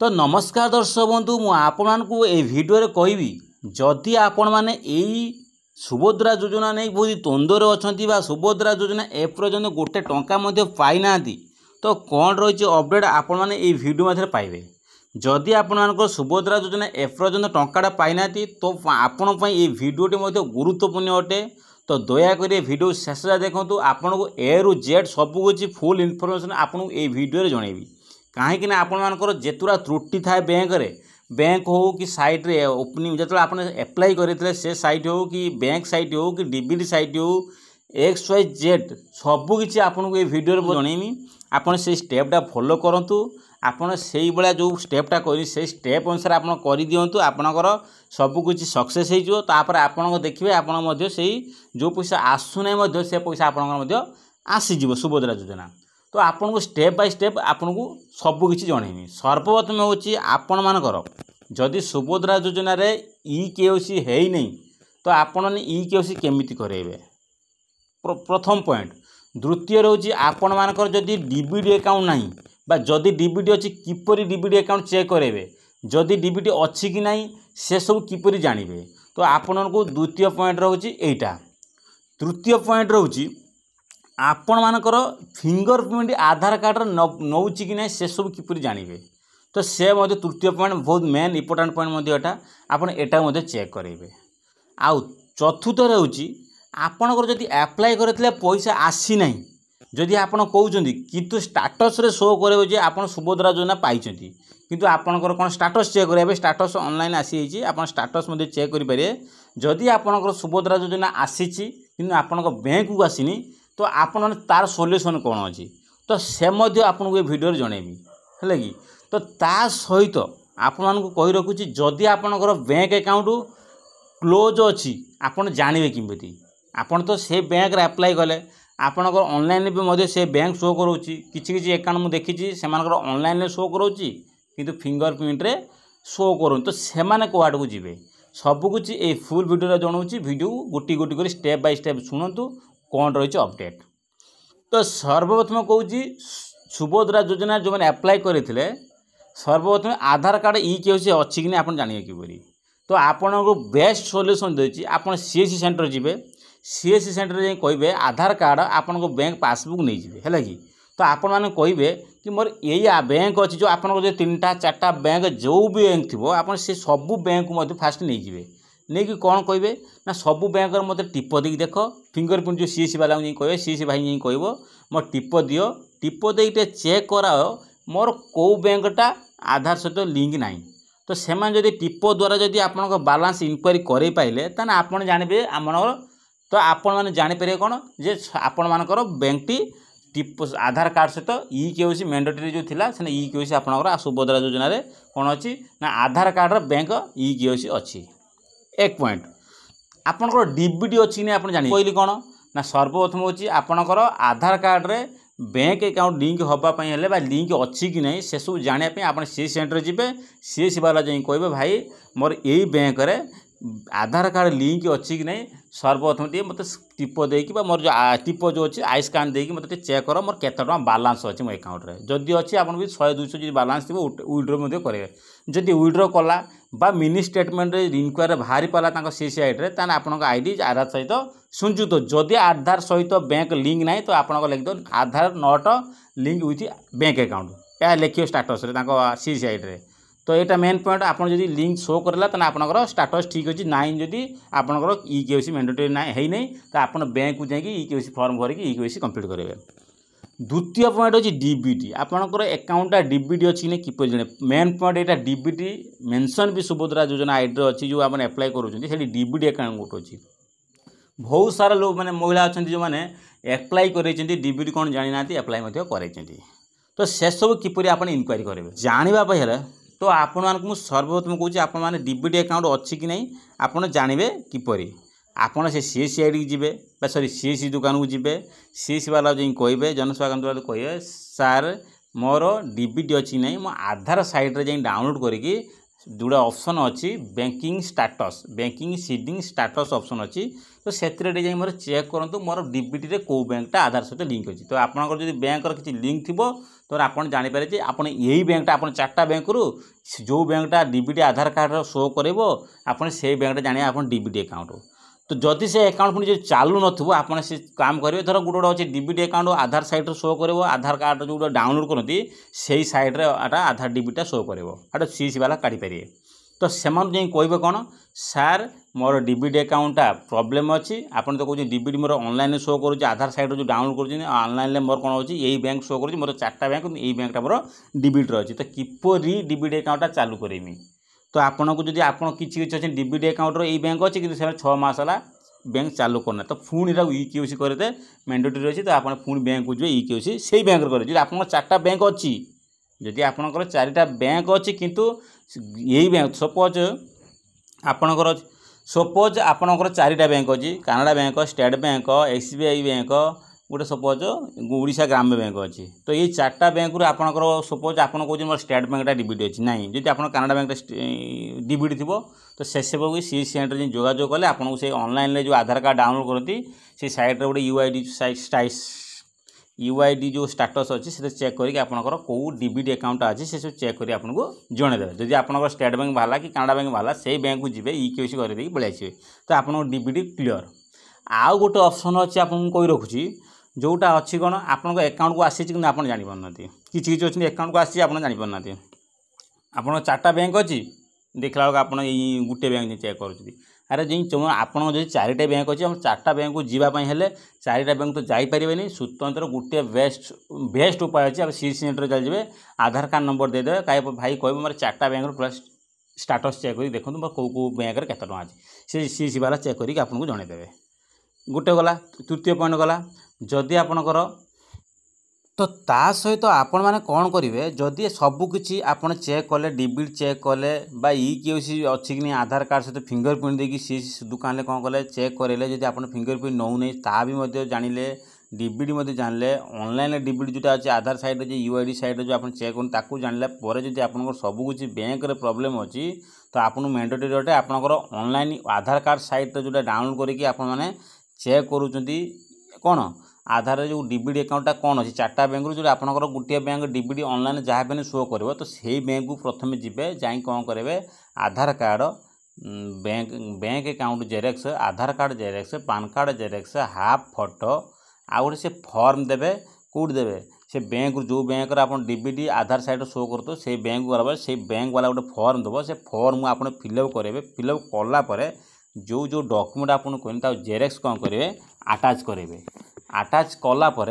तो नमस्कार दर्शक बंधु मु आपको ये वीडियो कहबी जदि आपण मैंने यही सुभद्रा योजना नहीं बहुत द्वंद्वर अच्छा सुभद्रा योजना एपर्यंत गोटे टंका पाई ना तो कौन रही अपडेट आपण मैंने ये वीडियो मध्य पाइबे। जदि आपण सुभद्रा योजना एपर्यंत टंका पाई ना तो आपण ये वीडियोटी गुरुत्वपूर्ण अटे। तो दयाकोरी ये वीडियो शेष देखो आपन को ए रु जेड सबकि फुल इनफॉरमेशन आपको ये वीडियो जनइबी कहीं आपर जेतुरा त्रुटि थाए बैंक हो कि साइट रे ओपनिंग जो आप एप्लाई करते से साइट हो कि बैंक साइट हो कि डीबीडी साइट हो XYZ सबकि आपको ये वीडियो जनइमी आपन से स्टेपटा फॉलो करूँ आपन से भाया जो स्टेपटा कर स्टेप अनुसार आप कर दिंतु आपणकर सबकि सक्सेस होपर आप देखिए आपड़ से जो पैसा आसूना से पैसा आपंकर आसीज सुभद्रा योजना। तो आपन को स्टेप बाय स्टेप आपन को सबकि जनइमी। सर्वप्रथम हूँ आपण मानकर जदि सुभद्रा योजना रे EKYC है नहीं तो आपण EKYC केमिति करेबे प्रथम पॉइंट। द्वितीय हूँ आपण मानकर जदि डीबीडी अकाउंट नहीं बा जदि डीबीडी अच्छी किपरि डीबीडी अकाउंट चेक करेबे जदि डीबीडी अच्छी कि नहीं से सब किपरि जानिबे। तो आपण को द्वितीय पॉइंट रोचे एटा। तृतीय पॉइंट रोचे आपण मानकर फिंगरप्रिंट आधार कार्ड नौ कि नहीं से सब किपरि जानिबे। तो से तृतीय पॉइंट बहुत मेन इंपोर्टेंट पॉइंट एटा आपण एटा चेक करेंगे। आउ चतुर्थ रोचे आपणकर जदि अप्लाई करते पैसा आसी ना जदि आपड़ कहते किंतु स्टाटस रे शो करे आप सुभद्रा योजना पाई किंतु आपणकर कौन स्टाटस चेक करेंगे स्टाटस ऑनलाइन आसी आप स्टाटस चेक करेंगे। जदि आपणकर सुभद्रा योजना आसी कि आपण बैंक को आसीनी तो आपण तार सोल्यूशन कौन अच्छी तो से आपको ये वीडियो जनइबी है कि। तो ता सहित आपण को कही रखुची जदि आपणकर बैंक अकाउंट क्लोज अच्छी आपन जानवे किमिति आपन तो से बैंक रे अप्लाई कले आपणकर ऑनलाइन भी से बैंक शो करोची किछि अकाउंट मु देखी से ऑनलाइन शो करोची किंतु फिंगरप्रिंट रे शो करूँ। तो से को आड़ को जीवे सबकि ये फुल वीडियो जनाऊँगी वीडियो गोटी गोटी कर स्टेप बाय स्टेप शुणु कौन रही अपडेट। तो सर्वप्रथम कहूँ सुभद्रा योजना जो मैंने अप्लाई करते सर्वप्रथम आधार कार्ड EKYC अच्छी कि नहीं आप जानवे किपरि। तो आपन को बेस्ट सोल्यूशन देती आप CSC सेंटर जीवे CSC सेंटर जाए कहे आधार कार्ड आपन को बैंक पासबुक नहीं जीवे है कि। तो आपण मैंने कहे कि मोर यही बैंक अच्छी जो आप 3टा 4टा बैंक जो भी बैंक थी आप सबू बैंक को फास्ट नहीं जीवे नहीं कि कौन कहे ना सबू बैंक मत टिप देख देख फिंगरप्रिंट जो CSC वाला कहे CSC भाई कह मोर टिप दियो टिप दे चेक कराओ मोर कौ बैंकटा आधार सहित लिंक नहीं। तो से जदि टिप द्वारा जदि आप बालांस इनक्वारी कर पाइले ताने आपण जानबे आमर। तो आपण मैंने जापर कौन जे आपण मानकर बैंक टी टिप आधार कार्ड सहित EKYC मैंडेटरी जो थिला से EKYC आपणकर सुभद्रा योजना रे कौन अच्छी ना आधार कार्ड बैंक EKYC अच्छी। एक पॉइंट आपणकर डीबीडी अच्छी नहीं आप जान कहली कौन ना सर्वप्रथम हूँ आपणकर आधार कार्ड रे बैंक अकाउंट लिंक होगापाई लिंक अच्छी कि नहीं से सब जानापी आप CSC सेंटर जी CSC वाला जाए कहे भाई मोर यही बैंक रे आधार कार्ड लिंक अच्छी कि नहीं सर्वप्रथम टे मत टिप देकी मोर जो टिप जो अच्छी आई स्कान देकी मत चेक कर मोर केते टका बालांस अच्छी मो अकाउंट रे जदि अच्छी आप 100-200 जो बालांस थी विड्रो करेंगे जदि विड्रो कला बा मिनी स्टेटमेंट इनक्वारी बाहरी पाला CSC आईडी रे ताने आपन आईडी आधार सहित संयुक्त जदि आधार सहित बैंक लिंक ना तो आप लिख दो Aadhaar not link with bank account या लिखिए स्टाटस रे CSC आईडी रे। तो यहाँ मेन पॉइंट आप लिंक शो करला तो आपनकर स्टाटस ठीक अच्छी नाइन जदि आपनकर EKYC मैंडेटरी ना है नहीं तो आप बैंक को जाकि EKYC फॉर्म भरिक EKYC कंप्लीट करेंगे। द्वितीय पॉइंट अच्छी डीबीडी आपनकर अकाउंटा डीबीडी अच्छी नहीं किपर जाने मेन पॉइंट यहाँ डीबीडी मेंशन भी सुभद्रा योजना आईडी अच्छी जो आप अप्लाई करुँचे डीबीडी अकाउंट अच्छी। बहुत सारा लोग मैंने महिला अच्छा जो मैंने अप्लाई कर डीबीडी कौन जानी ना अप्लाई कर। तो से सब किपर आप इनक्वारी करेंगे जानापी तो आपण मानक सर्वप्रथम कहूँ आप डीबीडी अकाउंट अच्छी कि नहीं आप जानवे किपरि आपड़ से CSC आईडी जीवे सॉरी CSC दुकान को जीवे CSC वाला जो कहे जनसेवा केंद्र कहे सार मोर डीबीडी अच्छी नहीं मो आधार साइट रे जाई डाउनलोड करिकी जोड़ा ऑप्शन अच्छी banking status banking seeding status option अच्छी तो से मोर चेक करूँ मोर डीबीटी रे कौ बैंकटा आधार सहित लिंक अच्छी तो आपंकर जो बैंकर किसी लिंक थी तो आप जानीपारे आप यही बैंकटा आप 4टा बैंक रू जो बैंकटा डीबीटी आधार कार्ड शो कर से बैंकटा जाने आप डीबीटी अकाउंट तो जदि से अकाउंट पुणी जो चालू नथिबो आपन से काम करेंगे धर गोटे गोटे अच्छे डीबीटी अकाउंट आधार साइट शो करेंगे आधार कार्ड जो डाउनलोड करती से साइड्रे आधार डीबीटा शो करेंगे सीसी वाला काढ़ी पारे तो से कहे कौन सार मोर डीबीटी अकाउंटा प्रोब्लेम अच्छी आपन तो कहते डीबीटी मोर ऑनलाइन शो करुँच आधार साइट जो डाउनलोड कर ऑनलाइन मोर कौन अच्छी यही बैंक शो कर मोर 4टा बैंक यही बैंकटा मोर डीबीटी अच्छी तो किपरि डीबीटी अकाउंटा चालू करेमी तो आपन को जब आप किसी अच्छे डीबीटी अकाउंट यही बैंक अच्छी कि 6 मास है बैंक चालू करना तो पुणी ईकेसी करदे मैंडेटरी अच्छी तो आप पुणी बैंक को जी ईकेसी से बैंक करेंगे आप 4टा बैंक अच्छी जदि आपंकर 4टा बैंक अच्छी किंतु यही बैंक सपोज आपणकर सपोज आपणकर 4टा बैंक अच्छी Canara bank state bank SBI bank गोटे सपोज ओडिशा ग्राम्य बैंक अच्छी तो ये 4टा बैंक रू आपणकर सपोज आप कौन स्टेट बैंकटा डीबीटी अच्छी ना जी आप कानाडा बैंक डीबीटी थी तो से सी सेंटर जोगाजोग कले आपको से ऑनलाइन जो आधार कार्ड डाउनलोड करती से साइट गोटे यूआईडी जो स्टाटस अच्छी से चेक करके आपंकर कौ डीबीटी अकाउंट अच्छी से सब चेक कर आपको जनईदेवे जब आप स्टेट बैंक बाहर कि कानाडा बैंक बाहर से बैंक को जी ईकेसी करदे पलि आसवे तो आप डीबीटी क्लियर आउ गोटे ऑप्शन अच्छी आपको कही रखुची जोटा अच्छी कौन आपन अकाउंट को आसी कि आप जापारना किसी अच्छे अकाउंट को आसी आप जापारना आप 4टा बैंक अच्छी देखला बेलू आप गोटे बैंक चेक कर अरे जो आप 4टा बैंक अच्छी 4टा बैंक को जीवाई हेले 4टा बैंक तो जापरेनि स्वतंत्र गोटे बेस्ट उपाय अच्छी आप सी सेंटर चलिए आधार कार्ड नंबर देदेवे कहीं भाई कह मोर 4टा बैंक पूरा स्टाटस चेक कर देखो मोर कौ बैंक केते टଙ୍କା अच्छी से सी वाला चेक करके आपको जनईदेवे गोटे गला तृतीय पॉइंट गला जदि आपणकर तो ता सहित आपण मैंने कौन करेंगे जदि सबकि आप चेक कले डीबीटी चेक कले ईकेसी अच्छी कि आधार कार्ड सहित फिंगरप्रिंट देकी सी दुकान कौन कले चेक करेंगे जब आप फिंगरप्रिंट नौ ता भी जानिले डीबीटी जानले ऑनलाइन डीबीटी जोटा अच्छे आधार साइड जो यूआईडी साइड जो आप चेक कर जानला जब आप सबकि बैंक प्रोब्लेम अच्छी तो आपको मैंडेटरी अटे आपंकर ऑनलाइन आधार कार्ड साइट जोटा डाउनलोड करके आप चेक करूँ कौन आधार जो डीबीटी अकाउंटा कौन अच्छी 4टा बैंक जो आपंकर गोटे बैंक डीबीटी ऑनलाइन जहाँ भी शो कर तो से बैंक को प्रथम जीवे जा कौन करेंगे Aadhaar card bank account xerox Aadhaar card xerox PAN card xerox half photo आ गोटे से फॉर्म देवे कौट देवे से बैंक जो बैंक आप डीबीटी आधार साइड शो कर से बैंक गला से बैंक वाला गोटे फॉर्म देव से फॉर्म आप फिलअप करेंगे फिलअप कलापर जो जो डॉक्यूमेंट आपको कहते जेरेक्स कौन करेंगे अटैच करेंगे अटैच कलापर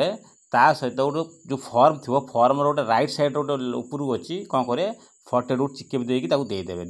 ता सहित गोटे जो फॉर्म थी फॉर्म गोटे राइट साइड गोटे उपरू अच्छी कौन करे फटे चिकेप देदेवे